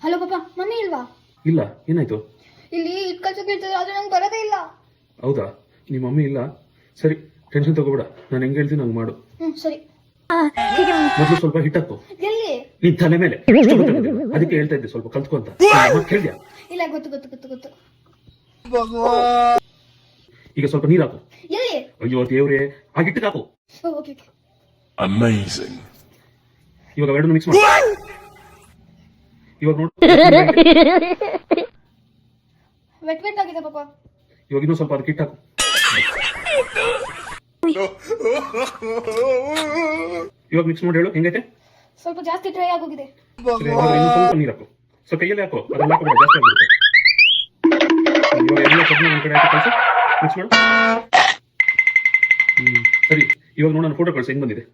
Hello ಪಾಪ, mummy ಇಲ್ವಾ? ಇಲ್ಲ, ಏನಾಯ್ತು? ಇಲ್ಲಿ ಇಟ್ ಕಲ್ಸಕ್ಕೆ ಹೇಳ್ತಿದ್ರು, ಆದ್ರೆ ನಂಗೆ ಬರೋದೇ ಇಲ್ಲ. ಹೌದಾ? ನಿಮ್ಮ ಮಮ್ಮಿ ಇಲ್ಲ? ಸರಿ, ಟೆನ್ಷನ್ ತಗೋಬೇಡ, ನಾನು ಹೆಂಗೆ ಹೇಳ್ತೀನಿ ಹಂಗೆ ಮಾಡು. ಸರಿ. ಮೊದಲು ಸ್ವಲ್ಪ ಹಿಟ್ಟಾಕು ಎಲ್ಲಿ? ನಿನ್ ತಲೆ ಮೇಲೆ. ಅದಕ್ಕೆ ಹೇಳ್ತಾ ಇದ್ದೆ ಸ್ವಲ್ಪ ಕಲ್ತ್ಕೊ ಅಂತ. ಕೇಳಿದ್ಯಾ? ಇಲ್ಲ, ಗೊತ್ತು ಗೊತ್ತು ಗೊತ್ತು ಗೊತ್ತು. ಈಗ ಸ್ವಲ್ಪ ನೀರು ಹಾಕು. ಎಲ್ಲಿ? ಅಯ್ಯೋ ದೇವ್ರೆ, ಆ ಹಿಟ್ಟಿಗೆ ಹಾಕು. ಓಕೆ. Amazing. ಇವಾಗ ಎರಡನ್ನು ಮಿಕ್ಸ್ ಮಾಡು. ಇವಾಗ ನೋಡು, ವೆಟ್ ವೆಟ್ ಆಗಿದೆ ಪಾಪ. ಇವಾಗ ಇನ್ನೂ ಸ್ವಲ್ಪ ಅದಕ್ಕೆ ಹಿಟ್ಟು ಹಾಕು. ಇವಾಗ ಮಿಕ್ಸ್ ಮಾಡಿ ಹೇಳು ಹೆಂಗೈತೆ? ಸ್ವಲ್ಪ ಜಾಸ್ತಿ ಡ್ರೈ ಆಗೋಗಿದೆ. ಸರಿ, ಇವಾಗ ಇನ್ನೂ ಸ್ವಲ್ಪ ನೀರು ಹಾಕು. ಸ್ವಲ್ಪ ಕೈಯಲ್ಲಿ ಹಾಕು, ಅದೆಲ್ಲ ಹಾಕೋಬೇಡ, ಜಾಸ್ತಿ ಆಗ್ಬಿಡುತ್ತೆ. ಇವಾಗ ಎಲ್ಲ ಕಬ್ಬು ಒಂದು ಕಡೆ ಹಾಕಿ ಕಳಿಸು, ಮಿಕ್ಸ್ ಮಾಡು. ಸರಿ, ಇವಾಗ ನೋಡು, ನಾನು ಫೋಟೋ ಕಳಿಸು ಹೆಂಗ್ ಬಂದಿದೆ.